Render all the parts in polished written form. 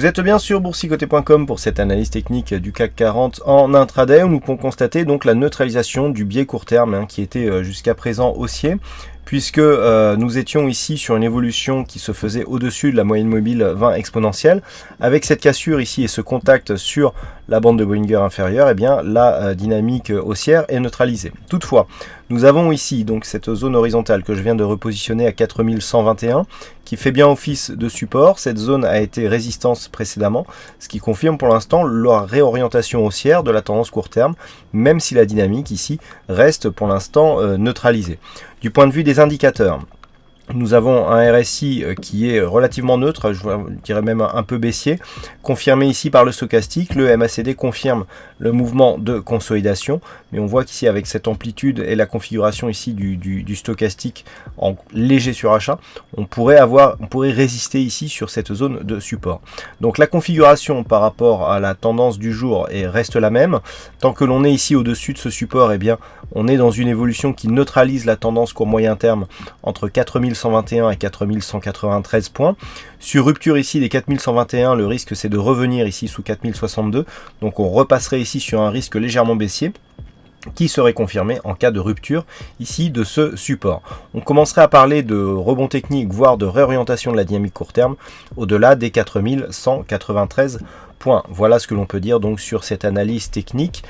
Vous êtes bien sur boursicoté.com pour cette analyse technique du CAC 40 en intraday où nous pouvons constater donc la neutralisation du biais court terme qui était jusqu'à présent haussier, puisque nous étions ici sur une évolution qui se faisait au-dessus de la moyenne mobile 20 exponentielle. Avec cette cassure ici et ce contact sur la bande de Bollinger inférieure, eh bien la dynamique haussière est neutralisée. Toutefois, nous avons ici donc cette zone horizontale que je viens de repositionner à 4121 qui fait bien office de support. Cette zone a été résistance précédemment, ce qui confirme pour l'instant la réorientation haussière de la tendance court terme, même si la dynamique ici reste pour l'instant neutralisée. Du point de vue des indicateurs, nous avons un RSI qui est relativement neutre, je dirais même un peu baissier, confirmé ici par le stochastique. Le MACD confirme le mouvement de consolidation, mais on voit qu'ici avec cette amplitude et la configuration ici du stochastique en léger surachat, on pourrait résister ici sur cette zone de support. Donc la configuration par rapport à la tendance du jour reste la même. Tant que l'on est ici au-dessus de ce support, eh bien on est dans une évolution qui neutralise la tendance court moyen terme entre 4121 et 4193 points. Sur rupture ici des 4121, le risque c'est de revenir ici sous 4062. Donc on repasserait ici sur un risque légèrement baissier qui serait confirmé en cas de rupture ici de ce support. On commencerait à parler de rebond technique, voire de réorientation de la dynamique court terme au-delà des 4193 points. Voilà ce que l'on peut dire donc sur cette analyse technique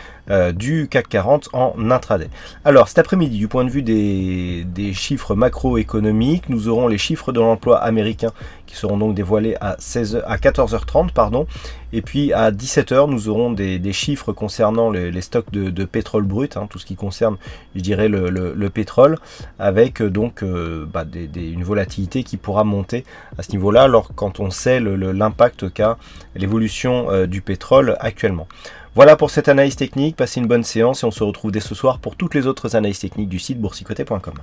du CAC 40 en intraday. Alors cet après-midi, du point de vue des chiffres macroéconomiques, nous aurons les chiffres de l'emploi américain qui seront donc dévoilés à 14h30 pardon, et puis à 17h nous aurons des chiffres concernant les stocks de pétrole brut, tout ce qui concerne je dirais le pétrole, avec donc une volatilité qui pourra monter à ce niveau-là quand on sait l'impact qu'a l'évolution du pétrole actuellement. Voilà pour cette analyse technique, passez une bonne séance et on se retrouve dès ce soir pour toutes les autres analyses techniques du site boursicoté.com.